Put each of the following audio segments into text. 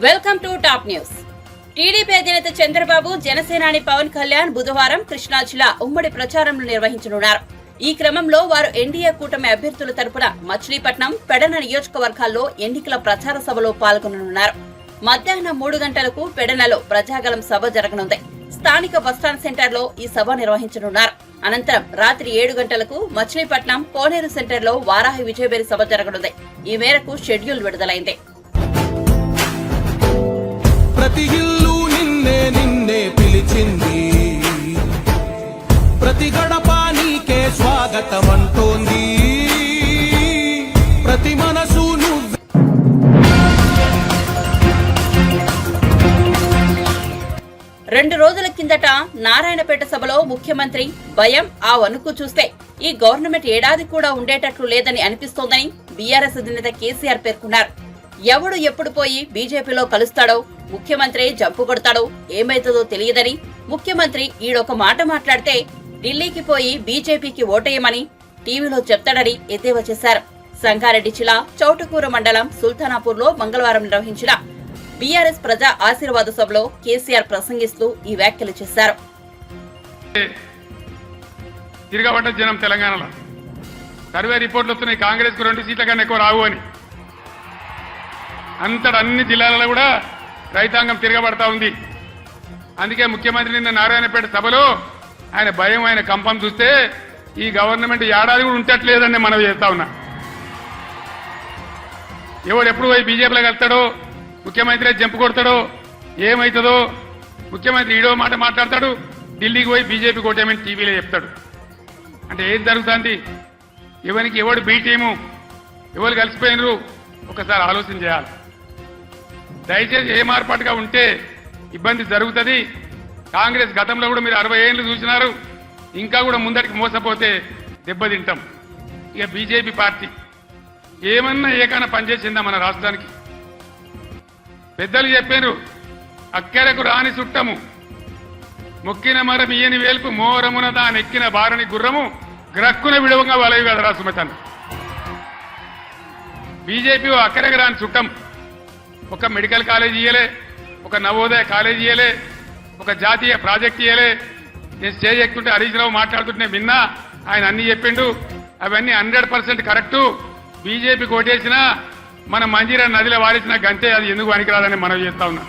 Welcome to top news. TDP అధినేత చంద్రబాబు, జనసేనాని పవన్ కళ్యాణ్ బుధవారం కృష్ణా జిల్లా ఉమ్మడి ప్రచారంలో నిర్వహించనున్నారు. ఈ క్రమంలో వారు ఎన్డీఏ కూటమి అభ్యర్థుల తరపున మచిలీపట్నం, పెడన నియోజకవర్గాల్లో ఎన్నికల ప్రచార సభలో పాల్గొననున్నారు. మధ్యాహ్నం 3 గంటలకు పెడనలో ప్రజాగలం సభ జరగనుంది. స్థానిక బస్టాండ్ సెంటర్లో ఈ సభ నిర్వహించనున్నారు. అనంతరం రాత్రి 7 గంటలకు మచిలీపట్నం కోనేరు సెంటర్లో వారాహి విజయబేరి సభ జరగనుంది. ఈ మేరకు షెడ్యూల్ విడుదలైంది. ప్రతి ఇల్లు నిన్నే నిన్నే పిలిచింది, ప్రతి గడప నీకే స్వాగతం అంటోంది, ప్రతి మనసు రెండు రోజుల కిందట నారాయణపేట సభలో ముఖ్యమంత్రి భయం, ఆ వణుకు చూస్తే ఈ గవర్నమెంట్ ఏడాది కూడా ఉండేటట్లు లేదని అనిపిస్తోందని బీఆర్ఎస్ అధినేత కేసీఆర్ పేర్కొన్నారు. ఎవడు ఎప్పుడు పోయి బీజేపీలో కలుస్తాడో, ముఖ్యమంత్రి జంపు కొడతాడో ఏమైతుందో తెలియదని, ముఖ్యమంత్రి ఈడొక మాట మాట్లాడితే ఢిల్లీకి పోయి బీజేపీకి ఓటేయమని టీవీలో చెప్తాడని ఎద్దేవా చేశారు. సంగారెడ్డి జిల్లా చౌటుకూరు మండలం సుల్తానాపూర్లో మంగళవారం నిర్వహించిన బీఆర్ఎస్ ప్రజా ఆశీర్వాద సభలో కేసీఆర్ ప్రసంగిస్తూ ఈ వ్యాఖ్యలు చేశారు. తిరగబడ్డ జనం తెలంగాణలో సర్వే రిపోర్ట్లు వస్తున్నాయి, కాంగ్రెస్ కు 2 సీట్ల కన్నా ఎక్కువ రావు అని. అంతటా అన్ని జిల్లాలలో కూడా రైతాంగం తిరగబడతా ఉంది. అందుకే ముఖ్యమంత్రి నిన్న నారాయణపేట సభలో ఆయన భయం, ఆయన కంపం చూస్తే ఈ గవర్నమెంట్ ఏడాది కూడా ఉంటట్లేదని మనం చేస్తా ఉన్నా. ఎవడు ఎప్పుడు పోయి బీజేపీలో వెళ్తాడో, ముఖ్యమంత్రి జంపు కొడతాడో ఏమవుతుందో, ముఖ్యమంత్రి ఈడో మాట మాట్లాడతాడు, ఢిల్లీకి పోయి బీజేపీ కొట్టేమని టీవీలో చెప్తాడు. అంటే ఏం జరుగుతుంది? ఎవరికి ఎవడు బీ టీము, ఎవరు కలిసిపోయినరు ఒకసారి ఆలోచన చేయాలి. దయచేసి ఏ మార్పాటుగా ఉంటే ఇబ్బంది జరుగుతుంది. కాంగ్రెస్ గతంలో కూడా మీరు 60 ఏళ్ళు చూసినారు, ఇంకా కూడా ముందరికి మోసపోతే దెబ్బతింటాం. ఇక బీజేపీ పార్టీ ఏమన్నా ఏకైనా పనిచేసిందా మన రాష్ట్రానికి? పెద్దలు చెప్పారు, అక్కెరకు రాని చుట్టము, మొక్కిన మరం ఈయని వేల్పు, మోరమున దానెక్కిన బారని గుర్రము, గ్రక్కున విడవంగా వలవి కదరా సుమతన్. బీజేపీ అక్కరకు రాని చుట్టం. ఒక మెడికల్ కాలేజ్ ఇయ్యలే, ఒక నవోదయ కాలేజ్ ఇయ్యలే, ఒక జాతీయ ప్రాజెక్ట్ ఇయ్యలే. నేను స్టేజ్ ఎక్కుతుంటే హరీష్ రావు మాట్లాడుతుంటే విన్నా, ఆయన అన్ని చెప్పిండు. అవన్నీ 100% కరెక్టు. బీజేపీ కోటేసినా మన మంజీరా నదిలో వాడించిన గంటే అది ఎందుకు పనికిరాదని మనం చేస్తా ఉన్నా.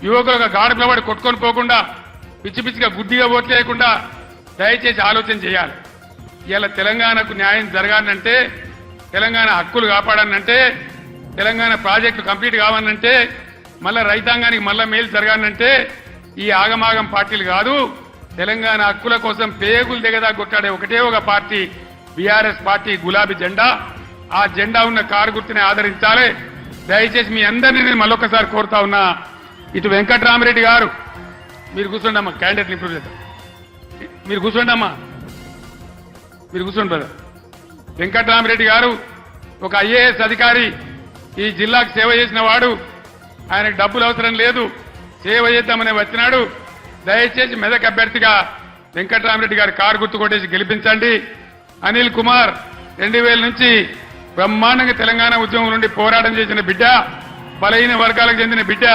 యువకులు ఒక గాడి పిల్లవాడు కొట్టుకొని పోకుండా, పిచ్చి పిచ్చిగా గుడ్డిగా ఓట్లు వేయకుండా దయచేసి ఆలోచన చేయాలి. ఇలా తెలంగాణకు న్యాయం జరగాలంటే, తెలంగాణ హక్కులు కాపాడాలంటే, తెలంగాణ ప్రాజెక్టు కంప్లీట్ కావాలంటే, మళ్ళా రైతాంగానికి మళ్ళా మేలు జరగాలంటే ఈ ఆగమాగం పార్టీలు కాదు. తెలంగాణ హక్కుల కోసం పేగులు దిగదా కొట్టాడే ఒకటే ఒక పార్టీ బీఆర్ఎస్ పార్టీ, గులాబీ జెండా. ఆ జెండా ఉన్న కారు గుర్తుని ఆదరించాలి. దయచేసి మీ అందరినీ నేను మళ్ళొక్కసారి కోరుతా ఉన్నా. ఇటు వెంకట్రామరెడ్డి గారు, మీరు కూర్చోండమ్మా, క్యాండిడేట్ ఇంప్రూవ్ చేద్దాం. మీరు కూర్చోండమ్మా, మీరు కూర్చోండి బ్రదర్. వెంకట్రామరెడ్డి గారు ఒక ఐఏఎస్ అధికారి, ఈ జిల్లాకు సేవ చేసిన వాడు. ఆయనకు డబ్బులు అవసరం లేదు, సేవ చేద్దామని వచ్చినాడు. దయచేసి మెదక్ అభ్యర్థిగా వెంకట్రామరెడ్డి గారు కారు గుర్తు కొట్టేసి గెలిపించండి. అనిల్ కుమార్ 2000 నుంచి బ్రహ్మాండంగా తెలంగాణ ఉద్యమం నుండి పోరాటం చేసిన బిడ్డ, బలహీన వర్గాలకు చెందిన బిడ్డ.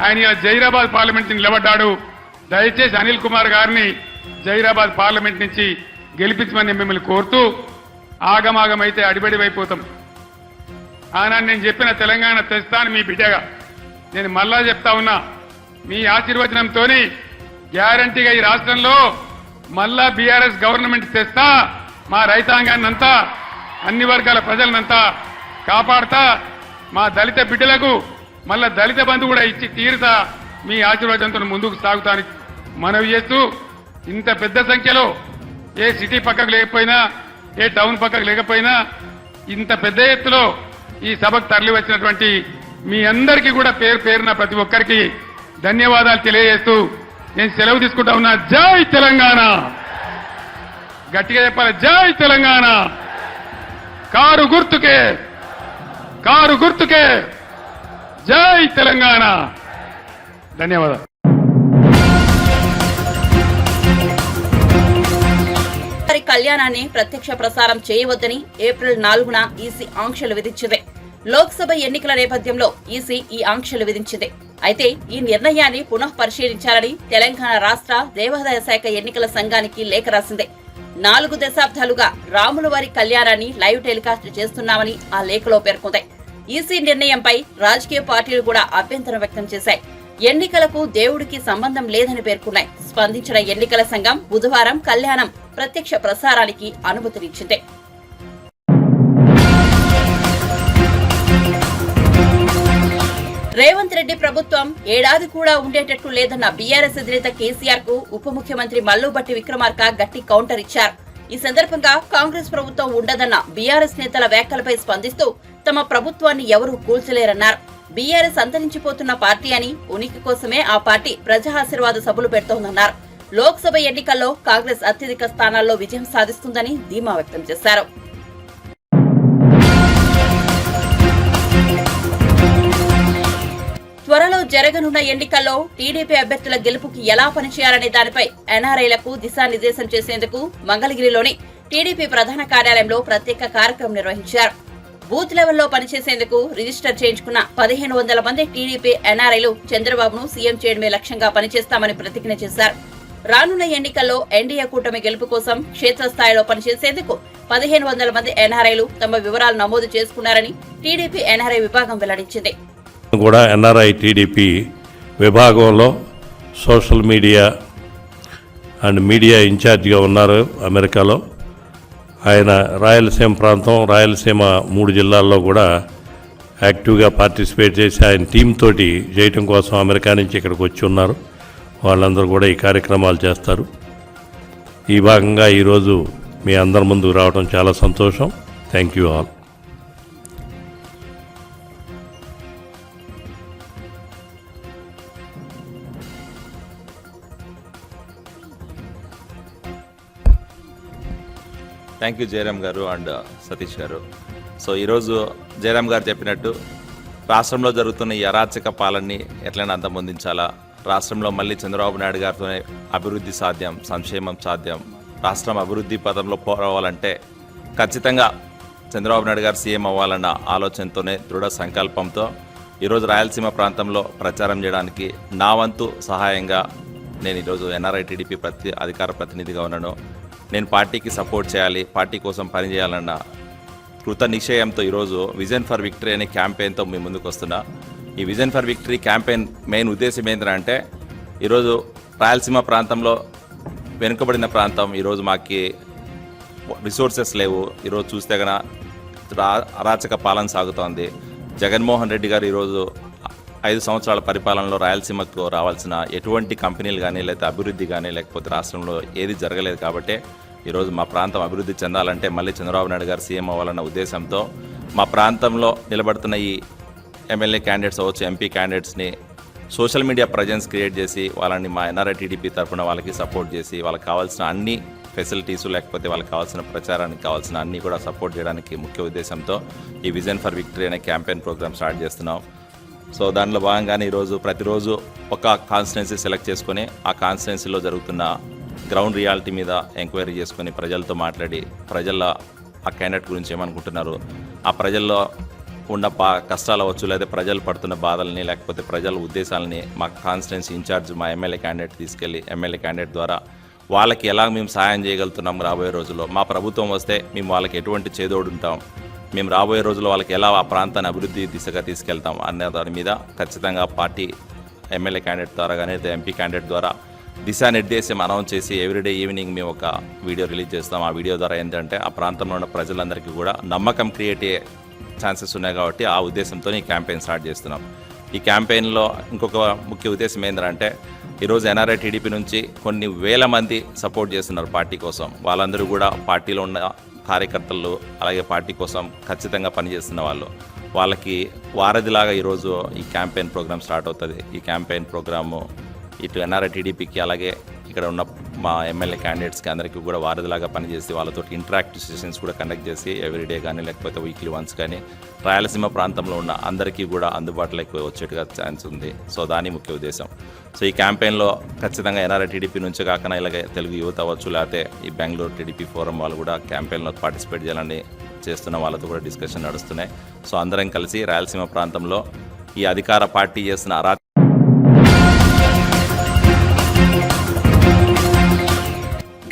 ఆయన జైరాబాద్ పార్లమెంట్ నుంచి నిలబడ్డాడు. దయచేసి అనిల్ కుమార్ గారిని జైరాబాద్ పార్లమెంట్ నుంచి గెలిపించమని మిమ్మల్ని కోరుతూ, ఆగమాగమైతే అడిబడివైపోతాం. ఆనాడు నేను చెప్పిన తెలంగాణ తెస్తాను మీ బిడ్డగా. నేను మళ్ళా చెప్తా ఉన్నా, మీ ఆశీర్వచనంతో గ్యారంటీగా ఈ రాష్ట్రంలో మళ్ళా బీఆర్ఎస్ గవర్నమెంట్ తెస్తా. మా రైతాంగాన్నంతా, అన్ని వర్గాల ప్రజలనంతా కాపాడతా. మా దళిత బిడ్డలకు మళ్ళా దళిత బంధు కూడా ఇచ్చి తీరుతా. మీ ఆశీర్వాదంతో ముందుకు సాగుతానికి మనవి చేస్తూ, ఇంత పెద్ద సంఖ్యలో ఏ సిటీ పక్కకు లేకపోయినా, ఏ టౌన్ పక్కకు లేకపోయినా, ఇంత పెద్ద ఎత్తులో ఈ సభకు తరలి వచ్చినటువంటి మీ అందరికీ కూడా పేరు పేరున ప్రతి ఒక్కరికి ధన్యవాదాలు తెలియజేస్తూ నేను సెలవు తీసుకుంటా ఉన్నా. జై తెలంగాణ. గట్టిగా చెప్పాలి, జై తెలంగాణ. కారు గుర్తుకే, కారు గుర్తుకే, జై తెలంగాణ. ధన్యవాదాలు. కళ్యాణాన్ని ప్రత్యక్ష ప్రసారం చేయవద్దని ఏప్రిల్ 4న ఈసీ ఆంక్షలు విధించింది. లోక్సభ ఎన్నికల నేపథ్యంలో ఈసీ ఈ ఆంక్షలు విధించింది. అయితే ఈ నిర్ణయాన్ని పునః పరిశీలించాలని తెలంగాణ రాష్ట్ర దేవాదాయ శాఖ ఎన్నికల సంఘానికి లేఖ రాసింది. 4 దశాబ్దాలుగా రాములవారి కళ్యాణాన్ని లైవ్ టెలికాస్ట్ చేస్తున్నామని ఆ లేఖలో పేర్కొంది. ఈసీ నిర్ణయంపై రాజకీయ పార్టీలు కూడా అభ్యంతరం వ్యక్తం చేశాయి. ఎన్నికలకు దేవుడికి సంబంధం లేదని పేర్కొన్నాయి. స్పందించిన ఎన్నికల సంఘం బుధవారం కళ్యాణం ప్రత్యక్ష ప్రసారానికి అనుమతినిచ్చింది. రేవంత్ రెడ్డి ప్రభుత్వం ఏడాది కూడా ఉండేటట్లు లేదన్న బీఆర్ఎస్ అధినేత కేసీఆర్ కు ఉప ముఖ్యమంత్రి మల్లుబట్టి విక్రమార్క గట్టి కౌంటర్ ఇచ్చారు. ఈ సందర్భంగా కాంగ్రెస్ ప్రభుత్వం ఉండదన్న బీఆర్ఎస్ నేతల వ్యాఖ్యలపై స్పందిస్తూ తమ ప్రభుత్వాన్ని ఎవరూ కూల్చలేరన్నారు. బీఆర్ఎస్ అంతరించిపోతున్న పార్టీ అని, ఉనికి కోసమే ఆ పార్టీ ప్రజా ఆశీర్వాద సభలు పెడుతోందన్నారు. లోక్సభ ఎన్నికల్లో కాంగ్రెస్ అత్యధిక స్థానాల్లో విజయం సాధిస్తుందని ధీమా వ్యక్తం చేశారు. త్వరలో జరగనున్న ఎన్నికల్లో టీడీపీ అభ్యర్థుల గెలుపుకి ఎలా పనిచేయాలనే దానిపై ఎన్ఆర్ఐలకు దిశానిర్దేశం చేసేందుకు మంగళగిరిలోని టీడీపీ ప్రధాన కార్యాలయంలో ప్రత్యేక కార్యక్రమం నిర్వహించారు. బూత్ లెవెల్లో పనిచేసేందుకు రిజిస్టర్ చేయించుకున్న 1500 మంది టీడీపీ ఎన్ఆర్ఐలు చంద్రబాబును సీఎం చేయడమే లక్ష్యంగా పనిచేస్తామని ప్రతిజ్ఞ చేశారు. రానున్న ఎన్నికల్లో ఎన్డీఏ కూటమి గెలుపు కోసం క్షేత్రస్థాయిలో పనిచేసేందుకు 1500 మంది ఎన్ఆర్ఐలు తమ వివరాలు నమోదు చేసుకున్నారని టీడీపీ ఎన్ఆర్ఐ విభాగం వెల్లడించింది. కూడా ఎన్ఆర్ఐ టీడీపీ విభాగంలో సోషల్ మీడియా అండ్ మీడియా ఇన్ఛార్జిగా ఉన్నారు అమెరికాలో. ఆయన రాయలసీమ ప్రాంతం, రాయలసీమ 3 జిల్లాల్లో కూడా యాక్టివ్గా పార్టిసిపేట్ చేసి ఆయన టీం తోటి చేయటం కోసం అమెరికా నుంచి ఇక్కడికి వచ్చి ఉన్నారు. వాళ్ళందరూ కూడా ఈ కార్యక్రమాలు చేస్తారు. ఈ భాగంగా ఈరోజు మీ అందరి ముందుకు రావడం చాలా సంతోషం. Thank you all. Thank you Jayaram గారు అండ్ సతీష్ గారు. సో ఈరోజు జయరామ్ గారు చెప్పినట్టు రాష్ట్రంలో జరుగుతున్న ఈ అరాచక పాలనని ఎట్లయినా అంతమొందించాలా, రాష్ట్రంలో మళ్ళీ చంద్రబాబు నాయుడు గారితోనే అభివృద్ధి సాధ్యం, సంక్షేమం సాధ్యం, రాష్ట్రం అభివృద్ధి పదంలో పోరావాలంటే ఖచ్చితంగా చంద్రబాబు నాయుడు గారు సీఎం అవ్వాలన్న ఆలోచనతోనే దృఢ సంకల్పంతో ఈరోజు రాయలసీమ ప్రాంతంలో ప్రచారం చేయడానికి నా వంతు సహాయంగా నేను ఈరోజు ఎన్ఆర్ఐ టీడీపీ అధికార ప్రతినిధిగా ఉన్నాను. నేను పార్టీకి సపోర్ట్ చేయాలి, పార్టీ కోసం పనిచేయాలన్న కృత నిశ్చయంతో ఈరోజు విజన్ ఫర్ విక్టరీ అనే క్యాంపెయిన్తో మీ ముందుకు వస్తున్నా. ఈ vision for victory campaign main ఉద్దేశం ఏంటంటే ఈరోజు రాయలసీమ ప్రాంతంలో వెనుకబడిన ప్రాంతం, ఈరోజు మాకు రిసోర్సెస్ లేవు. ఈరోజు చూస్తే కనుక అరాచక పాలన సాగుతోంది. జగన్మోహన్ రెడ్డి గారు ఈరోజు 5 సంవత్సరాల పరిపాలనలో రాయలసీమకు రావాల్సిన ఎటువంటి కంపెనీలు కానీ, లేకపోతే అభివృద్ధి కానీ, లేకపోతే రాష్ట్రంలో ఏది జరగలేదు. కాబట్టి ఈరోజు మా ప్రాంతం అభివృద్ధి చెందాలంటే మళ్ళీ చంద్రబాబు నాయుడు గారు సీఎం అవ్వాలన్న ఉద్దేశంతో మా ప్రాంతంలో నిలబడుతున్న ఈ ఎమ్మెల్యే క్యాండిడేట్స్ అవ్వచ్చు, ఎంపీ క్యాండిడేట్స్ని సోషల్ మీడియా ప్రజెన్స్ క్రియేట్ చేసి వాళ్ళని మా ఎన్ఆర్ఐ టీడీపీ తరఫున వాళ్ళకి సపోర్ట్ చేసి వాళ్ళకి కావాల్సిన అన్ని ఫెసిలిటీస్, లేకపోతే వాళ్ళకి కావాల్సిన ప్రచారానికి కావాల్సిన అన్నీ కూడా సపోర్ట్ చేయడానికి ముఖ్య ఉద్దేశంతో ఈ విజన్ ఫర్ విక్టరీ అనే క్యాంపెయిన్ ప్రోగ్రామ్ స్టార్ట్ చేస్తున్నాం. సో దాంట్లో భాగంగానే ఈరోజు ప్రతిరోజు ఒక కాన్స్టిట్యున్సీ సెలెక్ట్ చేసుకొని ఆ కాన్స్టిట్యున్సీలో జరుగుతున్న గ్రౌండ్ రియాలిటీ మీద ఎంక్వైరీ చేసుకొని ప్రజలతో మాట్లాడి ప్రజల ఆ క్యాండిడేట్ గురించి ఏమనుకుంటున్నారు, ఆ ప్రజల్లో ఉన్న కష్టాలు అవ్వచ్చు, లేదా ప్రజలు పడుతున్న బాధల్ని, లేకపోతే ప్రజల ఉద్దేశాలని మా కాన్స్టిట్యున్సీ ఇన్ఛార్జ్ మా ఎమ్మెల్యే క్యాండిడేట్ తీసుకెళ్ళి ఎమ్మెల్యే క్యాండిడేట్ ద్వారా వాళ్ళకి ఎలా మేము సాయం చేయగలుగుతున్నాం, రాబోయే రోజుల్లో మా ప్రభుత్వం వస్తే మేము వాళ్ళకి ఎటువంటి చేదోడు ఉంటాం, మేము రాబోయే రోజుల్లో వాళ్ళకి ఎలా ఆ ప్రాంతాన్ని అభివృద్ధి దిశగా తీసుకెళ్తాం అనే దాని మీద ఖచ్చితంగా పార్టీ ఎమ్మెల్యే క్యాండిడేట్ ద్వారా కానీ ఎంపీ క్యాండిడేట్ ద్వారా దిశానిర్దేశం అనౌన్స్ చేసి ఎవ్రీడే ఈవినింగ్ మేము ఒక వీడియో రిలీజ్ చేస్తాం. ఆ వీడియో ద్వారా ఏంటంటే ఆ ప్రాంతంలో ఉన్న ప్రజలందరికీ కూడా నమ్మకం క్రియేట్ అయ్యే ఛాన్సెస్ ఉన్నాయి. కాబట్టి ఆ ఉద్దేశంతో ఈ క్యాంపెయిన్ స్టార్ట్ చేస్తున్నాం. ఈ క్యాంపెయిన్లో ఇంకొక ముఖ్య ఉద్దేశం ఏంటంటే ఈరోజు ఎన్ఆర్ఐ టీడీపీ నుంచి కొన్ని వేల మంది సపోర్ట్ చేస్తున్నారు పార్టీ కోసం. వాళ్ళందరూ కూడా పార్టీలో ఉన్న కార్యకర్తలు, అలాగే పార్టీ కోసం ఖచ్చితంగా పనిచేస్తున్న వాళ్ళకి వారధిలాగా ఈరోజు ఈ క్యాంపెయిన్ ప్రోగ్రామ్ స్టార్ట్ అవుతుంది. ఈ క్యాంపెయిన్ ప్రోగ్రాము ఇటు ఎన్ఆర్ఐ టీడీపీకి అలాగే ఇక్కడ ఉన్న మా ఎమ్మెల్యే క్యాండిడేట్స్కి అందరికీ కూడా వారధిలాగా పనిచేసి వాళ్ళతో ఇంటరాక్టివ్ సెషన్స్ కూడా కండక్ట్ చేసి ఎవ్రీడే కానీ లేకపోతే వీక్లీ వన్స్ కానీ రాయలసీమ ప్రాంతంలో ఉన్న అందరికీ కూడా అందుబాటులోకి వచ్చేట్టుగా ఛాన్స్ ఉంది. సో దాని ముఖ్య ఉద్దేశం. సో ఈ క్యాంపెయిన్లో ఖచ్చితంగా ఎన్ఆర్ఐ టీడీపీ నుంచి కాకుండా ఇలాగే తెలుగు యువత అవ్వచ్చు, లేకపోతే ఈ బెంగళూరు టీడీపీ ఫోరం వాళ్ళు కూడా క్యాంపెయిన్లో పార్టిసిపేట్ చేయాలని చేస్తున్న వాళ్ళతో కూడా డిస్కషన్ నడుస్తున్నాయి. సో అందరం కలిసి రాయలసీమ ప్రాంతంలో ఈ అధికార పార్టీ చేస్తున్న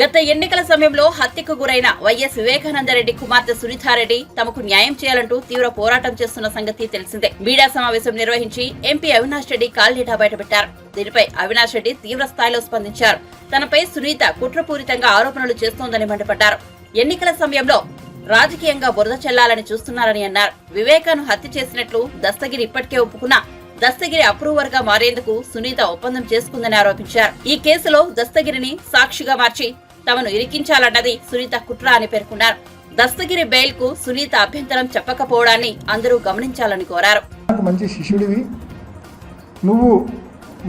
గత ఎన్నికల సమయంలో హత్యకు గురైన వైఎస్ వివేకానందరెడ్డి కుమార్తె సునీతారెడ్డి తమకు న్యాయం చేయాలంటూ తీవ్ర పోరాటం చేస్తున్న సంగతి తెలిసిందే. మీడియా సమావేశం నిర్వహించి ఎంపీ అవినాష్ రెడ్డి కాల్డేటా బయటపెట్టారు. దీనిపై అవినాష్ రెడ్డి తీవ్ర స్థాయిలో స్పందించారు. తనపై సునీత కుట్రపూరితంగా ఆరోపణలు చేస్తోందని మండిపడ్డారు. ఎన్నికల సమయంలో రాజకీయంగా బురద చెల్లాలని చూస్తున్నారని అన్నారు. వివేకాను హత్య చేసినట్లు దస్తగిరి ఇప్పటికే ఒప్పుకున్నా దస్తగిరి అప్రూవర్ గా మారేందుకు సునీత ఒప్పందం చేసుకుందని ఆరోపించారు. ఈ కేసులో దస్తగిరిని సాక్షిగా మార్చి తమను ఇరికించాలన్నది సునీత కుట్ర అని పేర్కొన్నారు. దస్తగిరి బెయిల్ కు సునీత అభ్యంతరం చెప్పకపోవడాన్ని అందరూ గమనించాలని కోరారు. మంచి శిష్యుడివి, నువ్వు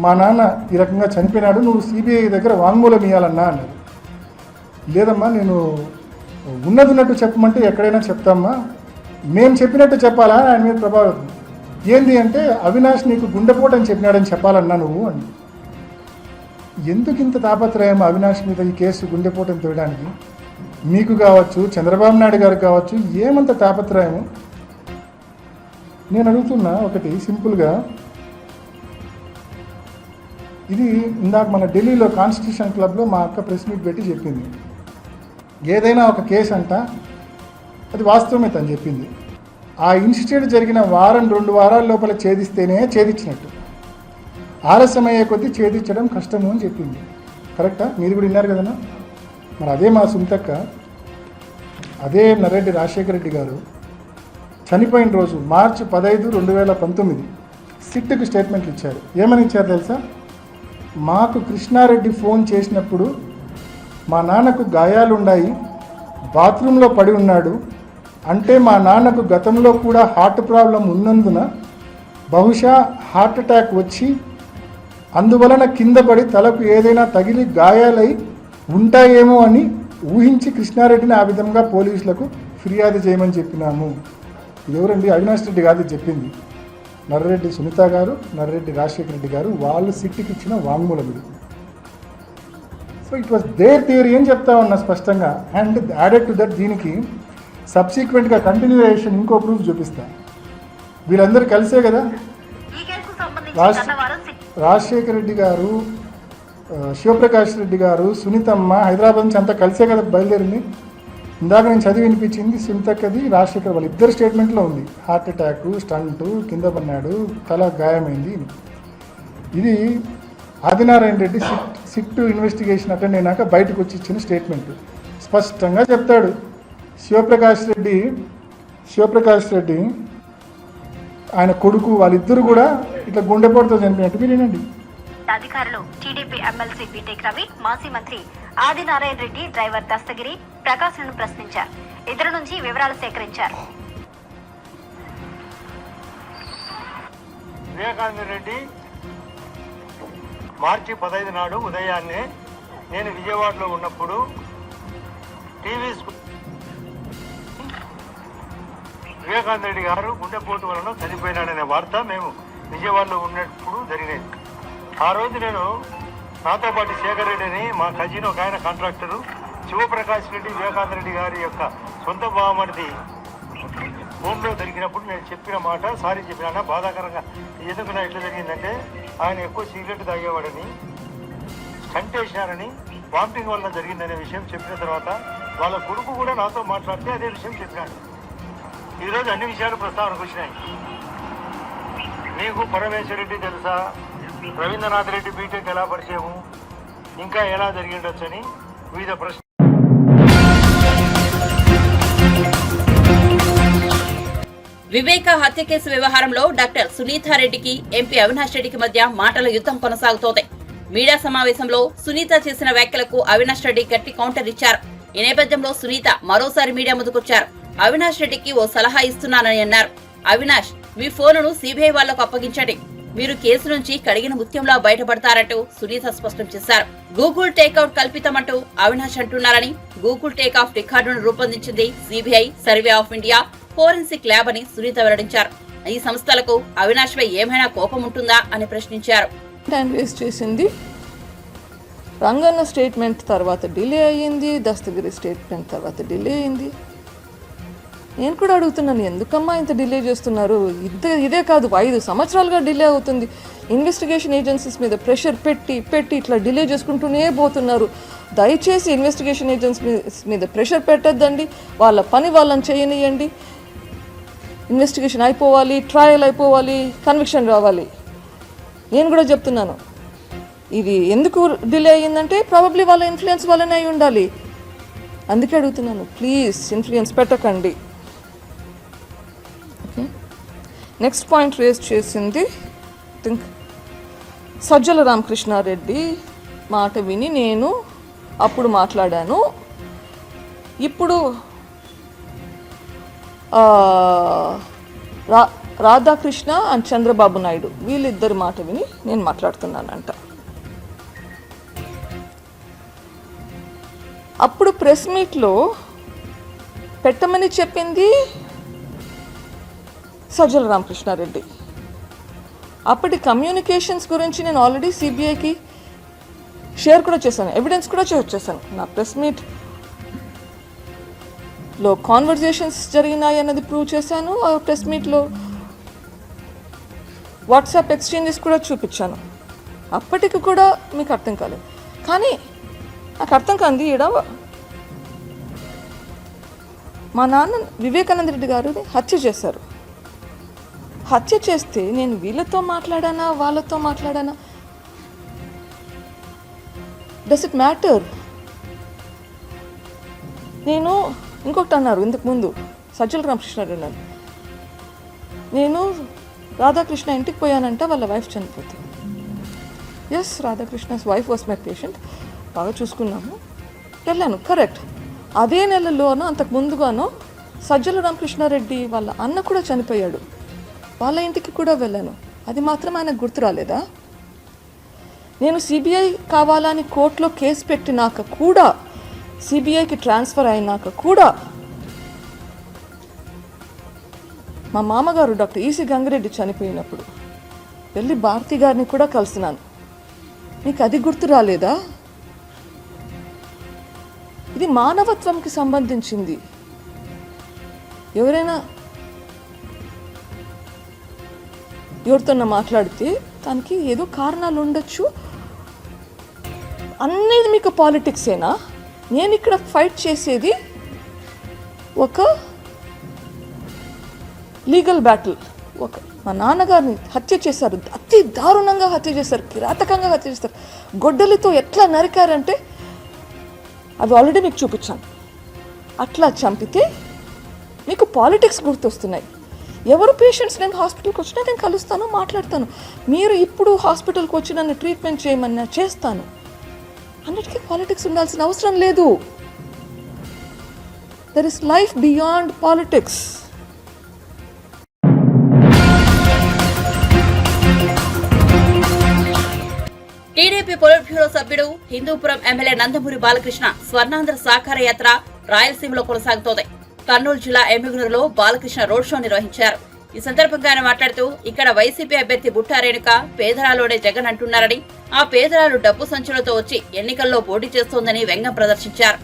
మా నాన్న ఈ రకంగా చనిపోయినాడు, నువ్వు సిబిఐ దగ్గర వాంగ్మూలం ఇవ్వాలన్నా అన్నారు. లేదమ్మా, నేను ఉన్నట్టు చెప్పమంటే ఎక్కడైనా చెప్తామ్మా, మేము చెప్పినట్టు చెప్పాలా ఆయన మీద ప్రభావం ఏంది అంటే అవినాష్ నీకు గుండెపోటు అని చెప్పినాడని చెప్పాలన్నా నువ్వు అని. ఎందుకు ఇంత తాపత్రయం అవినాష్ మీద ఈ కేసు గుండెపోటుని తోయడానికి? మీకు కావచ్చు, చంద్రబాబు నాయుడు గారికి కావచ్చు, ఏమంత తాపత్రయము? నేను అడుగుతున్నా ఒకటి సింపుల్గా, ఇది ఇందాక మన ఢిల్లీలో కాన్స్టిట్యూషన్ క్లబ్లో మా అక్క ప్రెస్ మీట్ పెట్టి చెప్పింది. ఏదైనా ఒక కేసు అంట అది వాస్తవమే తను చెప్పింది. ఆ ఇన్సిడెంట్ జరిగిన 1-2 వారాల లోపల ఛేదిస్తేనే ఛేదించినట్టు, ఆలస్యమయ్యే కొద్దీ ఛేదించడం కష్టము అని చెప్పింది. కరెక్టా? మీరు కూడా విన్నారు కదన్నా. మరి అదే మా సుంతక్క, అదే నర్రెడ్డి రాజశేఖర రెడ్డి గారు చనిపోయిన రోజు మార్చి 15, 2019 సిట్కు స్టేట్మెంట్లు ఇచ్చారు. ఏమని ఇచ్చారు తెలుసా? మాకు కృష్ణారెడ్డి ఫోన్ చేసినప్పుడు మా నాన్నకు గాయాలున్నాయి, బాత్రూంలో పడి ఉన్నాడు అంటే మా నాన్నకు గతంలో కూడా హార్ట్ ప్రాబ్లం ఉన్నందున బహుశా హార్ట్ అటాక్ వచ్చి అందువలన కింద పడి తలకు ఏదైనా తగిలి గాయాలై ఉంటాయేమో అని ఊహించి కృష్ణారెడ్డిని ఆ విధంగా పోలీసులకు ఫిర్యాదు చేయమని చెప్పినాము. ఎవరండి? అవినాష్ రెడ్డి కాదు చెప్పింది, నర్రెడ్డి సునీత గారు, నర్రెడ్డి రాజశేఖర రెడ్డి గారు. వాళ్ళు సిట్కి ఇచ్చిన వాంగ్మూలం ఇది. So it was their theory అని చెప్తా ఉన్నా స్పష్టంగా. అండ్ యాడెడ్ టు దట్ దీనికి సబ్సిక్వెంట్గా కంటిన్యూయేషన్ ఇంకో ప్రూఫ్ చూపిస్తా. వీళ్ళందరూ కలిసే కదా రాజశేఖర రెడ్డి గారు, శివప్రకాష్ రెడ్డి గారు, సునీతమ్మ హైదరాబాద్ నుంచి అంతా కలిసే కదా బయలుదేరింది. ఇందాక నేను చదివి వినిపించింది సునీతక్కది, రాజశేఖర్ వాళ్ళ ఇద్దరు స్టేట్మెంట్లో ఉంది. హార్ట్ అటాక్, స్టంటు, కింద పడినాడు, తల గాయమైంది. ఇది Adinarayana Reddy SIT investigation attend అయినాక బయటకు వచ్చి ఇచ్చిన స్టేట్మెంట్ స్పష్టంగా చెప్తాడు. శివప్రకాష్ రెడ్డి ఆయన కొడుకు వాళ్ళిద్దరు కూడా ఇట్లా గుండెపోటుతో చనిపోయినట్టు మీరు వినండి. అధికారులు టీడీపీ ఎమ్మెల్సీ బీటెక్ రవి, మాజీ మంత్రి ఆదినారాయణ రెడ్డి, డ్రైవర్ దస్తగిరి, ప్రకాశ్లను ప్రశ్నించారు. ఇద్దరు నుంచి వివరాలు సేకరించారు. వివేకానంద రెడ్డి మార్చి 15 నాడు ఉదయాన్నే నేను విజయవాడలో ఉన్నప్పుడు టీవీ వివేకానంద రెడ్డి గారు గుండెపోటు వలన చనిపోయినాడనే వార్త మేము విజయవాడలో ఉన్నప్పుడు జరిగినది. ఆ రోజు నేను నాతో పాటు శేఖర్ రెడ్డి అని మా కజిన్ ఒక ఆయన కాంట్రాక్టరు, శివప్రకాష్ రెడ్డి వివేకానంద రెడ్డి గారి యొక్క సొంత బావమరిది హోంలో జరిగినప్పుడు నేను చెప్పిన మాట సారీ చెప్పినా బాధాకరంగా ఎందుకు నా ఇట్లా జరిగిందంటే ఆయన ఎక్కువ సిగరెట్ తాగేవాడని, స్టంట్ వేసినారని, వామిటింగ్ వల్ల జరిగిందనే విషయం చెప్పిన తర్వాత వాళ్ళ కొడుకు కూడా నాతో మాట్లాడితే అదే విషయం చెప్పినాడు. ఈరోజు అన్ని విషయాలు ప్రస్తావనకు వచ్చినాయి. మీకు పరమేశ్వర రెడ్డి తెలుసా, రవీంద్రనాథ్ రెడ్డి బీటెక్ ఎలా పరిచయము, ఇంకా ఎలా జరిగిండొచ్చని వివిధ ప్రశ్న. వివేక హత్య కేసు వ్యవహారంలో డాక్టర్ సునీతారెడ్డికి ఎంపీ అవినాష్ రెడ్డికి మధ్య మాటల యుద్ధం కొనసాగుతోంది. మీడియా సమావేశంలో సునీత చేసిన వ్యాఖ్యలకు అవినాష్ రెడ్డి గట్టి కౌంటర్ ఇచ్చారు. ఈ నేపథ్యంలో సునీత మరోసారి మీడియా ముందుకొచ్చారు. అవినాష్ రెడ్డికి ఓ సలహా ఇస్తున్నానని అన్నారు. అవినాష్, మీ ఫోనును సిబిఐ వాళ్లకు అప్పగించండి, మీరు కేసు నుంచి కడిగిన ముత్యంలా బయటపడతారంటూ సునీత స్పష్టం చేశారు. గూగుల్ టేక్అవుట్ కల్పితమంటూ అవినాష్ అంటున్నారని, గూగుల్ టేక్ఆఫ్ రికార్డును రూపొందించింది CBI, survey of India, forensic lab అని సునీత వెల్లడించారు. ఈ సంస్థలకు అవినాష్ పై ఏమైనా కోపం ఉంటుందా అని ప్రశ్నించారు. చేసింది రంగన్న స్టేట్మెంట్ తర్వాత డిలే అయ్యింది, దస్తగిరి స్టేట్మెంట్ తర్వాత డిలే అయింది. నేను కూడా అడుగుతున్నాను, ఎందుకమ్మా ఇంత డిలే చేస్తున్నారు? ఇదే కాదు, 5 సంవత్సరాలుగా డిలే అవుతుంది. ఇన్వెస్టిగేషన్ ఏజెన్సీస్ మీద ప్రెషర్ పెట్టి ఇట్లా డిలే చేసుకుంటూనే పోతున్నారు. దయచేసి ఇన్వెస్టిగేషన్ ఏజెన్సీస్ మీద ప్రెషర్ పెట్టద్దండి, వాళ్ళ పని వాళ్ళని చేయనియండి. ఇన్వెస్టిగేషన్ అయిపోవాలి, ట్రయల్ అయిపోవాలి, కన్విక్షన్ రావాలి. నేను కూడా చెప్తున్నాను, ఇది ఎందుకు డిలే అయ్యిందంటే ప్రాబబ్లీ వాళ్ళ ఇన్ఫ్లుయెన్స్ వల్లనే అయి ఉండాలి. అందుకే అడుగుతున్నాను, ప్లీజ్ ఇన్ఫ్లుయెన్స్ పెట్టకండి. ఓకే, నెక్స్ట్ పాయింట్ రేజ్ చేసింది థింక్ సజ్జల రామకృష్ణారెడ్డి మాట విని నేను అప్పుడు మాట్లాడాను. ఇప్పుడు రాధాకృష్ణ అండ్ చంద్రబాబు నాయుడు వీళ్ళిద్దరి మాట విని నేను మాట్లాడుతున్నానంట. అప్పుడు ప్రెస్ మీట్లో పెట్టమని చెప్పింది సజ్జల రామకృష్ణారెడ్డి. అప్పటి కమ్యూనికేషన్స్ గురించి నేను ఆల్రెడీ సిబిఐకి షేర్ కూడా చేశాను, ఎవిడెన్స్ కూడా చేశాను. నా ప్రెస్ మీట్లో కాన్వర్జేషన్స్ జరిగినాయి అన్నది ప్రూవ్ చేశాను. ఆ ప్రెస్ మీట్లో వాట్సాప్ ఎక్స్చేంజెస్ కూడా చూపించాను. అప్పటికి కూడా మీకు అర్థం కాలేదు. కానీ నాకు అర్థం కాంది, ఈడ మా నాన్న వివేకానంద రెడ్డి గారిని హత్య చేశారు. హత్య చేస్తే నేను వీళ్ళతో మాట్లాడానా వాళ్ళతో మాట్లాడానా, డస్ ఇట్ మ్యాటర్? నేను ఇంకొకటి అన్నారు ఇంతకుముందు సజ్జల రామకృష్ణారెడ్డి అన్నారు, నేను రాధాకృష్ణ ఇంటికి పోయానంట, వాళ్ళ వైఫ్ చనిపోతుంది. Yes, Radhakrishna's wife was my patient, బాగా చూసుకున్నాము, వెళ్ళాను, కరెక్ట్. అదే నెలలోనో అంతకు ముందుగానో సజ్జల రామకృష్ణారెడ్డి వాళ్ళ అన్న కూడా చనిపోయాడు, వాళ్ళ ఇంటికి కూడా వెళ్ళాను. అది మాత్రం ఆయనకు గుర్తు రాలేదా? నేను సిబిఐ కావాలని కోర్టులో కేసు పెట్టినాక కూడా, సిబిఐకి ట్రాన్స్ఫర్ అయినాక కూడా మా మామగారు డాక్టర్ ఈసి గంగిరెడ్డి చనిపోయినప్పుడు వెళ్ళి భారతి గారిని కూడా కలిసినాను. నీకు అది గుర్తు రాలేదా? ఇది మానవత్వంకి సంబంధించింది. ఎవరైనా ఎవరితోన్నా మాట్లాడితే దానికి ఏదో కారణాలు ఉండొచ్చు. అనేది మీకు పాలిటిక్సేనా? నేను ఇక్కడ ఫైట్ చేసేది ఒక లీగల్ బ్యాటిల్. మా నాన్నగారిని హత్య చేశారు, అతి దారుణంగా హత్య చేశారు, కిరాతకంగా హత్య చేశారు. గొడ్డలితో ఎట్లా నరికారంటే అవి ఆల్రెడీ మీకు చూపించాను. అట్లా చంపితే మీకు పాలిటిక్స్ గుర్తొస్తున్నాయి. ఎవరు పేషెంట్స్ నేను హాస్పిటల్కి వచ్చినా నేను కలుస్తాను, మాట్లాడతాను. మీరు ఇప్పుడు హాస్పిటల్కి వచ్చి నన్ను ట్రీట్మెంట్ చేయమన్నా చేస్తాను. అన్నిటికీ పాలిటిక్స్ ఉండాల్సిన అవసరం లేదు. There is life beyond politics. TDP polit bureau సభ్యుడు హిందూపురం ఎమ్మెల్యే నందమూరి బాలకృష్ణ స్వర్ణాంధ్ర సాకార యాత్ర రాయలసీమలో కొనసాగుతోంది. కర్నూలు జిల్లా ఎమ్మిగనూరులో బాలకృష్ణ రోడ్ షో నిర్వహించారు. ఈ సందర్భంగా ఆయన మాట్లాడుతూ, ఇక్కడ వైసీపీ అభ్యర్థి బుట్టా రేణుక పేదరాలోనే జగన్ అంటున్నారని, ఆ పేదరాలు డబ్బు సంచులతో వచ్చి ఎన్నికల్లో పోటీ చేస్తోందని వ్యంగ్యం ప్రదర్శించారు.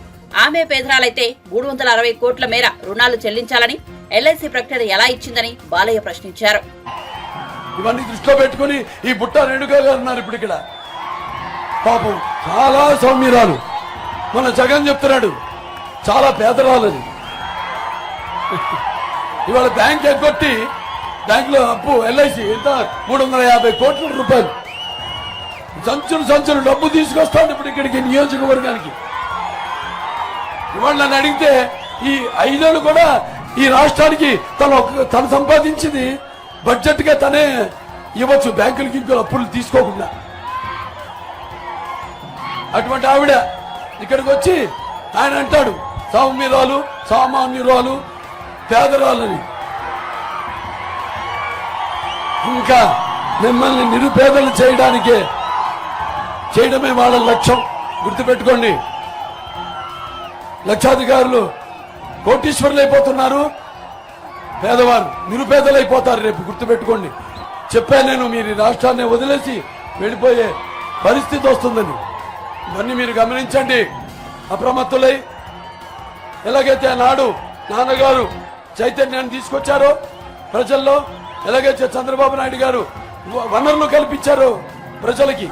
ఆమె పేదరాలైతే 360 కోట్ల మేర రుణాలు చెల్లించాలని ఎల్ఐసి ప్రకటన ఎలా ఇచ్చిందని బాలయ్య ప్రశ్నించారు. ఇవన్నీ దృష్టిలో పెట్టుకుని ఈ బుట్టా రేణుక గారు ఉన్నారు ఇప్పుడు ఇక్కడ. పాపం చాలా సౌమ్యురాలు. మన జగన్ చెప్తున్నాడు చాలా పేదరాలని. ఇవాళ బ్యాంక్ ఎగ్గొట్టి బ్యాంకులో అప్పు ఎల్ఐసి ఎంత 350 కోట్ల రూపాయలు సంచులు డబ్బు తీసుకొస్తాడు ఇప్పుడు ఇక్కడికి నియోజకవర్గానికి. ఇవాళ నన్ను అడిగితే ఈ 5 ఏళ్ళు కూడా ఈ రాష్ట్రానికి తను సంపాదించింది బడ్జెట్ గా తనే ఇవ్వచ్చు బ్యాంకులకి ఇంకో అప్పులు తీసుకోకుండా. అటువంటి ఆవిడ ఇక్కడికి వచ్చి ఆయన అంటాడు సౌమ్యురాలు, సామాన్యురాలు, పేదరాలని. ఇంకా మిమ్మల్ని నిరుపేదలు చేయడమే వాళ్ళ లక్ష్యం. గుర్తుపెట్టుకోండి, లక్షాధికారులు కోటీశ్వరులు అయిపోతున్నారు, పేదవారు నిరుపేదలు అయిపోతారు రేపు. గుర్తుపెట్టుకోండి, చెప్పాను నేను, మీరు ఈ రాష్ట్రాన్ని వదిలేసి వెళ్ళిపోయే పరిస్థితి వస్తుందని. ఇవన్నీ మీరు గమనించండి, అప్రమత్తులై. ఎలాగైతే నాడు నాన్నగారు చైతన్యాన్ని తీసుకొచ్చారో ప్రజల్లో, ఎలాగైతే చంద్రబాబు నాయుడు గారు వనరులు కల్పించారో ప్రజలకి,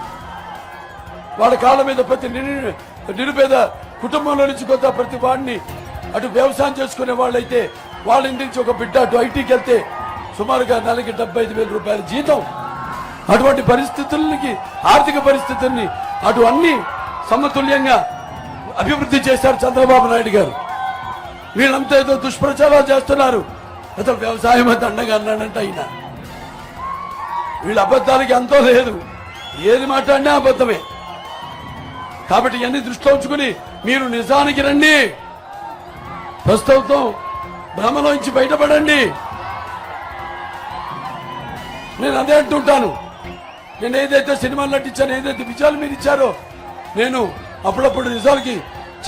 వాళ్ళ కాళ్ళ మీద ప్రతి నిరుపేద కుటుంబంలో నుంచి కొంత ప్రతి వాడిని, అటు వ్యవసాయం చేసుకునే వాళ్ళైతే వాళ్ళ ఇంటి నుంచి ఒక బిడ్డ అటు ఐటీకి వెళ్తే సుమారుగా నెలకి 75,000 రూపాయల జీతం. అటువంటి పరిస్థితులకి, ఆర్థిక పరిస్థితుల్ని అటు అన్ని సమతుల్యంగా అభివృద్ధి చేశారు చంద్రబాబు నాయుడు గారు. వీళ్ళంతా ఏదో దుష్ప్రచారాలు చేస్తున్నారు. అసలు వ్యవసాయం అంత అండగా అన్నాడంట ఆయన. వీళ్ళ అబద్ధాలకి అంతో లేదు, ఏది మాట్లాడినా అబద్ధమే. కాబట్టి ఇవన్నీ దృష్టిలో ఉంచుకుని మీరు నిజానికి రండి, ప్రస్తుతం భ్రమలోంచి బయటపడండి. నేను అదే అంటుంటాను. నేను ఏదైతే సినిమాలు నటించాను, ఏదైతే విజయాలు మీరు ఇచ్చారో, నేను అప్పుడప్పుడు నిజాలకి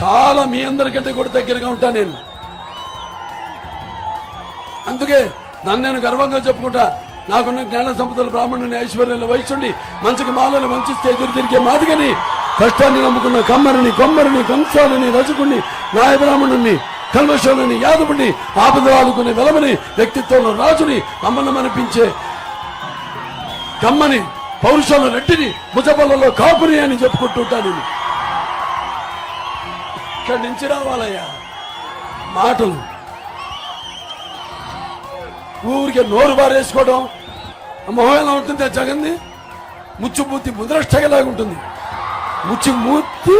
చాలా మీ అందరికంటే కూడా దగ్గరగా ఉంటాను నేను. అందుకే నన్ను నేను గర్వంగా చెప్పుకుంటా. నాకున్న జ్ఞాన సంపదలు, బ్రాహ్మణుని, ఐశ్వర్యాల, వయసుండి మంచికి మాలను వంచిస్తే ఎదురు తిరిగే మాదిగని, కష్టాన్ని నమ్ముకున్న కమ్మరిని, కొమ్మరిని, కంసాలని, రజకుణ్ణి, నాయ బ్రాహ్మణుణ్ణి, కల్మశోని, యాదవుని, ఆపదలాదుకునే వెలమని, వ్యక్తిత్వంలో రాజుని, అమ్మనమనిపించే కమ్మని, పౌరుషాల రెడ్డిని, భుజబలలో కాపుని అని చెప్పుకుంటుంటాను. ఇక్కడి నుంచి రావాలయ్యా మాటలు. ఊరికే నోరు బారేసుకోవడం, మొహం ఎలా ఉంటుంది జగన్ది? ముచ్చుమూర్తి ముద్రష్టలాగా ఉంటుంది. ముచ్చుమూర్తి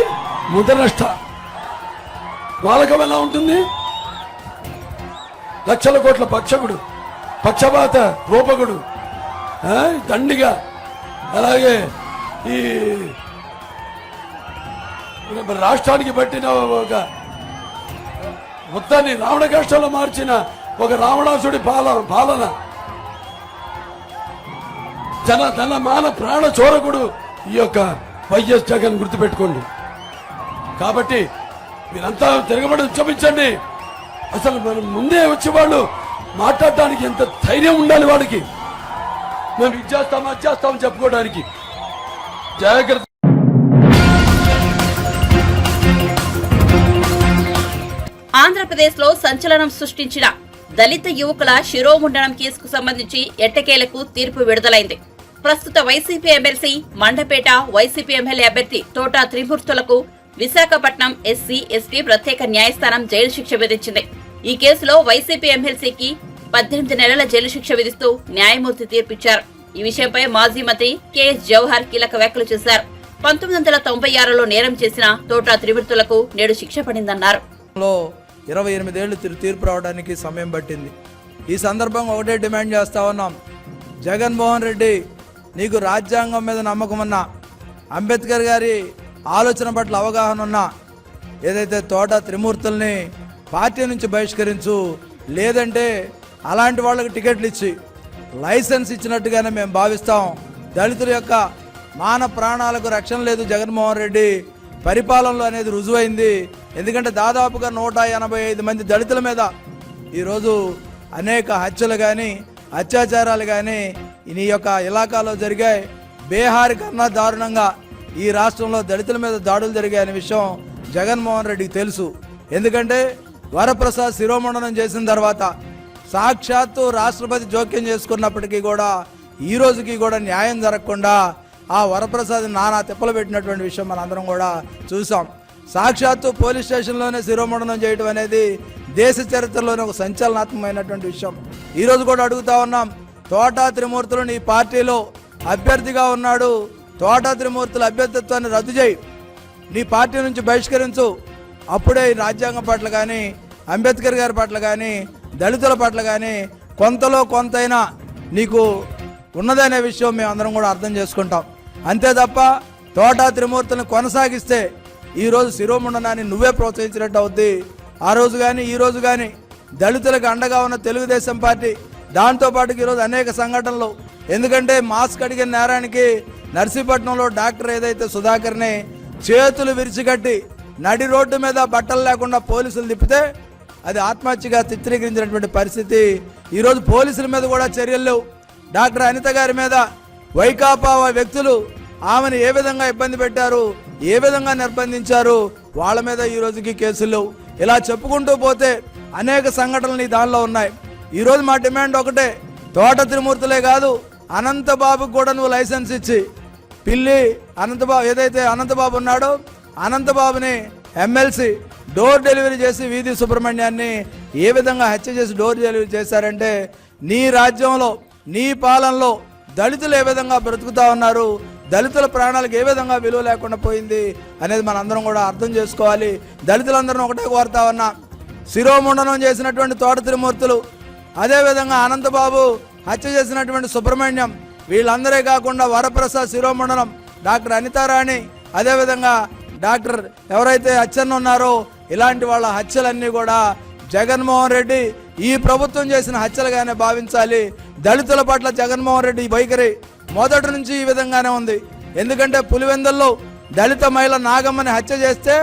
ముద్రష్ట వాళ్ళకం ఎలా ఉంటుంది? లక్షల కోట్ల పక్షకుడు, పక్షపాత రూపకుడు, దండిగా. అలాగే ఈ రాష్ట్రానికి పట్టిన ఒక మొత్తాన్ని రావణ కష్టంలో మార్చిన ఒక రావణాసుడి పాలన, ధన మాన ప్రాణ చోరకుడు ఈ యొక్క వైఎస్ జగన్, గుర్తుపెట్టుకోండి. కాబట్టి మీరంతా తిరగబడి ఉద్యమించండి. అసలు మనం ముందే వచ్చి వాళ్ళు మాట్లాడటానికి ఎంత ధైర్యం ఉండాలి వాడికి. మేము ఇచ్చేస్తాం అది చేస్తామని చెప్పుకోవడానికి. జాగ్రత్త. ఆంధ్రప్రదేశ్ లో సంచలనం సృష్టించిన దళిత యువకుల శిరోముండనం కేసుకు సంబంధించి ఎట్టకేలకు తీర్పు విడుదలైంది. ప్రస్తుత YCP MLC, Mandapeta YCP MLA అభ్యర్థి తోట త్రిమూర్తులకు విశాఖపట్నం ఎస్సీ ఎస్టీ ప్రత్యేక న్యాయస్థానం జైలు శిక్ష విధించింది. ఈ కేసులో వైసీపీ ఎమ్మెల్సీకి 18 నెలల జైలు శిక్ష విధిస్తూ న్యాయమూర్తి తీర్పిచ్చారు. ఈ విషయంపై మాజీ మంత్రి కెఎస్ జవహర్ కీలక వ్యాఖ్యలు చేశారు. 1996లో నేరం చేసిన తోట త్రిమూర్తులకు నేడు శిక్ష పడిందన్నారు. 28 ఏళ్లు తీర్పు రావడానికి సమయం పట్టింది. ఈ సందర్భంగా ఒకటే డిమాండ్ చేస్తా ఉన్నాం. జగన్మోహన్ రెడ్డి, నీకు రాజ్యాంగం మీద నమ్మకం ఉన్నా, అంబేద్కర్ గారి ఆలోచన పట్ల అవగాహన ఉన్నా, ఏదైతే తోట త్రిమూర్తుల్ని పార్టీ నుంచి బహిష్కరించు, లేదంటే అలాంటి వాళ్ళకి టికెట్లు ఇచ్చి లైసెన్స్ ఇచ్చినట్టుగానే మేము భావిస్తాం. దళితుల యొక్క మాన ప్రాణాలకు రక్షణ లేదు జగన్మోహన్ రెడ్డి పరిపాలనలో అనేది రుజువైంది. ఎందుకంటే దాదాపుగా 185 మంది దళితుల మీద ఈరోజు అనేక హత్యలు కానీ అత్యాచారాలు కానీ ఈ యొక్క ఇలాకాలో జరిగాయి. బీహార్ కన్నా దారుణంగా ఈ రాష్ట్రంలో దళితుల మీద దాడులు జరిగాయనే విషయం జగన్మోహన్ రెడ్డికి తెలుసు. ఎందుకంటే వరప్రసాద్ శిరోమండనం చేసిన తర్వాత సాక్షాత్తు రాష్ట్రపతి జోక్యం చేసుకున్నప్పటికీ కూడా ఈ రోజుకి కూడా న్యాయం జరగకుండా ఆ వరప్రసాద్ నానా తిప్పలు పెట్టినటువంటి విషయం మనందరం కూడా చూసాం. సాక్షాత్తు పోలీస్ స్టేషన్లోనే శిరోమండనం చేయడం అనేది దేశ చరిత్రలోనే ఒక సంచలనాత్మకమైనటువంటి విషయం. ఈరోజు కూడా అడుగుతా ఉన్నాం, తోట త్రిమూర్తులు నీ పార్టీలో అభ్యర్థిగా ఉన్నాడు, తోట త్రిమూర్తుల అభ్యర్థిత్వాన్ని రద్దు చేయి, నీ పార్టీ నుంచి బహిష్కరించు. అప్పుడే రాజ్యాంగం పట్ల కానీ, అంబేద్కర్ గారి పట్ల కానీ, దళితుల పట్ల కానీ కొంతలో కొంతైనా నీకు ఉన్నదనే విషయం మేము అందరం కూడా అర్థం చేసుకుంటాం. అంతే తప్ప తోట త్రిమూర్తులను కొనసాగిస్తే ఈరోజు శిరోమండనాన్ని నువ్వే ప్రోత్సహించినట్టు అవుద్ది. ఆ రోజు కానీ ఈ రోజు కానీ దళితులకు అండగా ఉన్న తెలుగుదేశం పార్టీ, దాంతోపాటు ఈరోజు అనేక సంఘటనలు. ఎందుకంటే మాస్క్ అడిగిన నేరానికి నర్సీపట్నంలో డాక్టర్ ఏదైతే సుధాకర్ని చేతులు విరిచికట్టి నడి రోడ్డు మీద బట్టలు లేకుండా పోలీసులు తిప్పితే అది ఆత్మహత్యగా చిత్రీకరించినటువంటి పరిస్థితి. ఈరోజు పోలీసుల మీద కూడా చర్యలు లేవు. డాక్టర్ అనిత గారి మీద వైకాపా వ్యక్తులు ఆమెను ఏ విధంగా ఇబ్బంది పెట్టారు, ఏ విధంగా నిర్బంధించారు, వాళ్ళ మీద ఈ రోజుకి కేసులు లేవు. ఇలా చెప్పుకుంటూ పోతే అనేక సంఘటనలు ఈ దానిలో ఉన్నాయి. ఈరోజు మా డిమాండ్ ఒకటే, తోట త్రిమూర్తులే కాదు అనంతబాబుకు కూడా నువ్వు లైసెన్స్ ఇచ్చి పిల్లి అనంతబాబు ఏదైతే అనంతబాబు ఉన్నాడో అనంతబాబుని ఎమ్మెల్సీ డోర్ డెలివరీ చేసి వీధి సుబ్రహ్మణ్యాన్ని ఏ విధంగా హత్య చేసి డోర్ డెలివరీ చేశారంటే నీ రాజ్యంలో నీ పాలనలో దళితులు ఏ విధంగా బ్రతుకుతా ఉన్నారు, దళితుల ప్రాణాలకు ఏ విధంగా విలువ లేకుండా పోయింది అనేది మనందరం కూడా అర్థం చేసుకోవాలి. దళితులందరం ఒకటే కోరుతా ఉన్నా, శిరోముండనం చేసినటువంటి తోట త్రిమూర్తులు, అదేవిధంగా అనంతబాబు హత్య చేసినటువంటి సుబ్రహ్మణ్యం, వీళ్ళందరే కాకుండా వరప్రసాద్ శిరోమండలం, డాక్టర్ అనితారాణి, అదేవిధంగా డాక్టర్ ఎవరైతే అచ్చెన్న ఉన్నారో ఇలాంటి వాళ్ళ హత్యలన్నీ కూడా జగన్మోహన్ రెడ్డి ఈ ప్రభుత్వం చేసిన హత్యలుగానే భావించాలి. దళితుల పట్ల జగన్మోహన్ రెడ్డి వైఖరి మొదటి నుంచి ఈ విధంగానే ఉంది. ఎందుకంటే పులివెందుల్లో దళిత మహిళ నాగమ్మని హత్య చేస్తే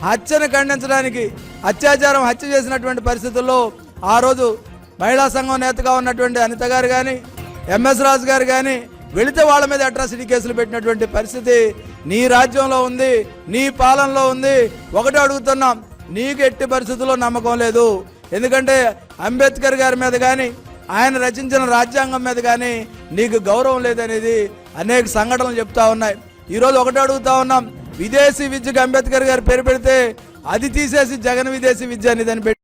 హత్యను ఖండించడానికి అత్యాచారం హత్య చేసినటువంటి పరిస్థితుల్లో ఆ రోజు మహిళా సంఘం నేతగా ఉన్నటువంటి అనిత గారు కానీ ఎంఎస్ రాజు గారు కానీ వెళితే వాళ్ళ మీద అట్రాసిటీ కేసులు పెట్టినటువంటి పరిస్థితి నీ రాజ్యంలో ఉంది, నీ పాలనలో ఉంది. ఒకటే అడుగుతున్నాం, నీకు ఎట్టి పరిస్థితుల్లో నమ్మకం లేదు. ఎందుకంటే అంబేద్కర్ గారి మీద కానీ ఆయన రచించిన రాజ్యాంగం మీద కానీ నీకు గౌరవం లేదనేది అనేక సంఘటనలు చెప్తా ఉన్నాయి. ఈరోజు ఒకటే అడుగుతా ఉన్నాం, విదేశీ విద్యకు అంబేద్కర్ గారు పేరు పెడితే అది తీసేసి జగన్ విదేశీ విద్య అనేది అని పెట్టి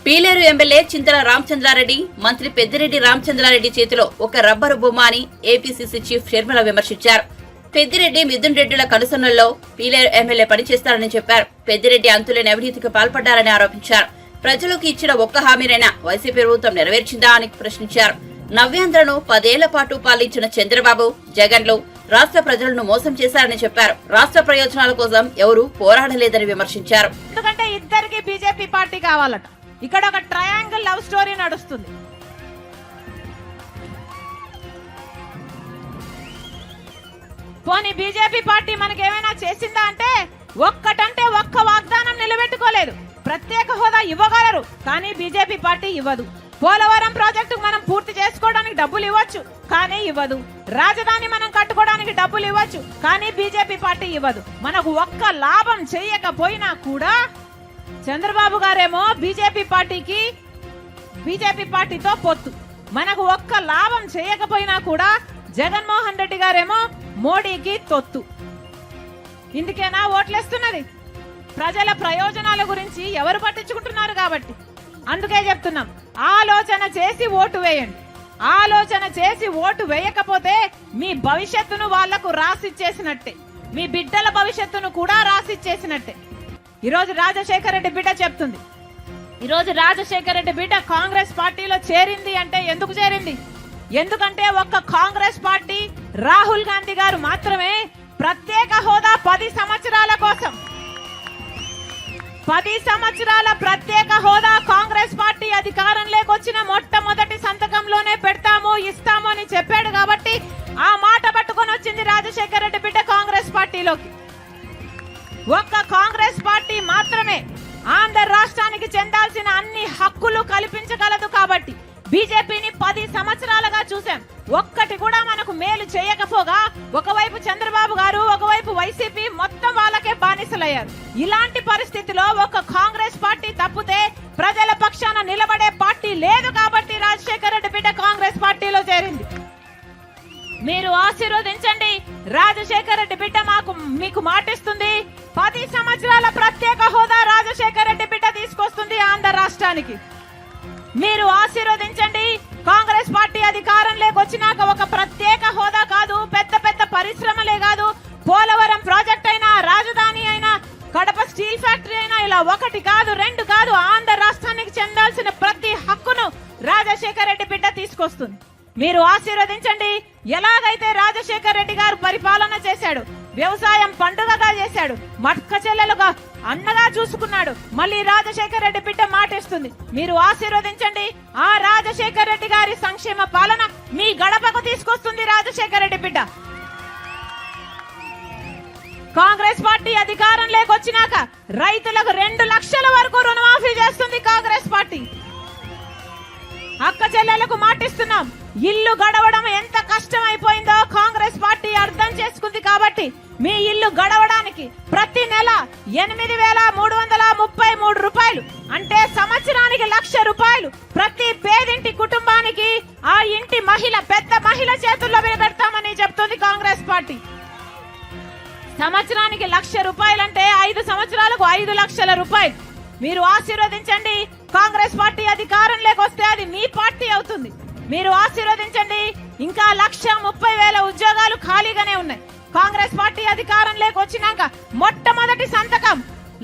పీలేరు ఎమ్మెల్యే చింతల రామచంద్రారెడ్డి మంత్రి పెద్దిరెడ్డి రామచంద్రారెడ్డి చేతిలో ఒక రబ్బరు బొమ్మ అని ఏపీసీసీ చీఫ్ షర్మిల విమర్శించారు. పెద్దిరెడ్డి మిథున్ రెడ్డిల కనుసన్నల్లో పీలేరు ఎమ్మెల్యే పనిచేస్తారని చెప్పారు. పెద్దిరెడ్డి అంతులేని అవినీతికి పాల్పడ్డారని ఆరోపించారు. ప్రజలకు ఇచ్చిన ఒక్క హామీనైనా వైసీపీ ప్రభుత్వం నెరవేర్చిందా అని ప్రశ్నించారు. నవ్యాంధ్రను 10 ఏళ్ల పాటు పాలించిన చంద్రబాబు, జగన్లు రాష్ట్ర ప్రజలను మోసం చేశారని చెప్పారు. రాష్ట్ర ప్రయోజనాల కోసం ఎవరూ పోరాడలేదని విమర్శించారు. ఎందుకంటే ఇద్దరికి బీజేపీ పార్టీ కావాలట. ఇక్కడ ఒక ట్రయాంగిల్ లవ్ స్టోరీ నడుస్తుంది. పోనీ బీజేపీ పార్టీ మనకేమైనా చేసిందా అంటే ఒక్కటంటే ఒక్క వాగ్దానం నిలబెట్టుకోలేదు. ప్రత్యేక హోదా ఇవ్వగలరు, కానీ బీజేపీ పార్టీ ఇవ్వదు. పోలవరం ప్రాజెక్టుకు మనం పూర్తి చేసుకోవడానికి డబ్బులు ఇవ్వచ్చు, కానీ ఇవ్వదు. రాజధాని మనం కట్టుకోవడానికి డబ్బులు ఇవ్వచ్చు, కానీ బీజేపీ పార్టీ ఇవ్వదు. మనకు ఒక్క లాభం చేయకపోయినా కూడా చంద్రబాబు గారేమో బీజేపీ పార్టీతో పొత్తు. మనకు ఒక్క లాభం చేయకపోయినా కూడా జగన్మోహన్ రెడ్డి గారేమో మోడీకి తొత్తు. ఇందుకేనా ఓట్లేస్తున్నది? ప్రజల ప్రయోజనాల గురించి ఎవరు పట్టించుకుంటున్నారు కాబట్టి. అందుకే చెప్తున్నాం, ఆలోచన చేసి ఓటు వేయండి. ఆలోచన చేసి ఓటు వేయకపోతే మీ భవిష్యత్తును వాళ్లకు రాసిచ్చేసినట్టే, మీ బిడ్డల భవిష్యత్తును కూడా రాసిచ్చేసినట్టే. ఈరోజు రాజశేఖర రెడ్డి బిడ్డ చెప్తుంది, ఈరోజు రాజశేఖర రెడ్డి బిడ్డ కాంగ్రెస్ పార్టీలో చేరింది అంటే ఎందుకు చేరింది? ఎందుకంటే ఒక్క కాంగ్రెస్ పార్టీ రాహుల్ గాంధీ గారు మాత్రమే ప్రత్యేక హోదా 10 సంవత్సరాల కోసం 10 సంవత్సరాల ప్రత్యేక హోదా కాంగ్రెస్ పార్టీ అధికారంలోకి వచ్చిన మొట్టమొదటి సంతకంలోనే పెడతాము, ఇస్తాము అని చెప్పాడు. కాబట్టి ఆ మాట పట్టుకొని వచ్చింది రాజశేఖర రెడ్డి బిడ్డ కాంగ్రెస్ పార్టీలోకి. ఒక్క కాంగ్రెస్ పార్టీ మాత్రమే ఆంధ్ర రాష్ట్రానికి చెందాల్సిన అన్ని హక్కులు కల్పించగలదు. కాబట్టి బీజేపీని 10 సంవత్సరాలుగా చూసాం, ఒక్కటి కూడా మనకు మేలు చేయకపోగా ఒకవైపు చంద్రబాబు గారు, ఒకవైపు వైసీపీ మొత్తం వాళ్ళకే బానిసలయ్యారు. ఇలాంటి పరిస్థితిలో ఒక కాంగ్రెస్ పార్టీ తప్పితే ప్రజల పక్షాన నిలబడే పార్టీ లేదు. కాబట్టి రాజశేఖర రెడ్డి బిడ్డ కాంగ్రెస్ పార్టీలో చేరింది. మీరు ఆశీర్వదించండి. రాజశేఖర రెడ్డి బిడ్డ మీకు మాటిస్తుంది, 10 సంవత్సరాల ప్రత్యేక హోదా రాజశేఖర రెడ్డి బిడ్డ తీసుకొస్తుంది ఆంధ్ర రాష్ట్రానికి. మీరు ఆశీర్వదించండి. కాంగ్రెస్ పార్టీ అధికారంలోకి వచ్చినాక ఒక ప్రత్యేక హోదా కాదు, పెద్ద పెద్ద పరిశ్రమలే కాదు, పోలవరం ప్రాజెక్ట్ అయినా, రాజధాని అయినా, కడప స్టీల్ ఫ్యాక్టరీ అయినా, ఇలా 1 కాదు 2 కాదు, ఆంధ్ర రాష్ట్రానికి చెందాల్సిన ప్రతి హక్కును రాజశేఖర రెడ్డి బిడ్డ తీసుకొస్తుంది. మీరు ఆశీర్వదించండి. ఎలాగైతే రాజశేఖర రెడ్డి గారు పరిపాలన చేశాడు, వ్యవసాయం పండుగగా చేశాడు, మట్క చెల్లెలుగా అన్నగా చూసుకున్నాడు, మళ్ళీ రాజశేఖర రెడ్డి బిడ్డ మాటిస్తుంది. మీరు ఆశీర్వదించండి. ఆ రాజశేఖర రెడ్డి గారి సంక్షేమ పాలన మీ గడపకు తీసుకొస్తుంది రాజశేఖర రెడ్డి బిడ్డ. కాంగ్రెస్ పార్టీ అధికారంలోకి వచ్చినాక రైతులకు 2 లక్షల వరకు రుణమాఫీ చేస్తుంది కాంగ్రెస్ పార్టీ. అక్క చెల్లెలకు మాటిస్తున్నాం. ఇల్లు గడవడం ఎంత కష్టమైపోయిందో కాంగ్రెస్ పార్టీ అర్థం చేసుకుంది. కాబట్టి మీ ఇల్లు గడవడానికి ప్రతి నెల 8,333 రూపాయలు అంటే సంవత్సరానికి 1,00,000 రూపాయలు ప్రతి పేదింటి కుటుంబానికి ఆ ఇంటి మహిళ పెద్ద మహిళ చేతుల్లో పెడతామని చెప్తుంది కాంగ్రెస్ పార్టీ. సంవత్సరానికి 1,00,000 రూపాయలు అంటే 5 సంవత్సరాలకు 5 లక్షల రూపాయలు. మీరు ఆశీర్వదించండి. కాంగ్రెస్ పార్టీ అధికారంలోకి వస్తే అది మీ పార్టీ అవుతుంది. మీరు ఆశీర్వదించండి. ఇంకా 1,30,000 ఉద్యోగాలు ఖాళీగానే ఉన్నాయి. కాంగ్రెస్ పార్టీ అధికారంలోకి వచ్చినాక మొట్టమొదటి సంతకం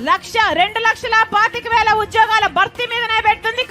2,25,000 ఉద్యోగాల భర్తీ మీదనే పెడుతుంది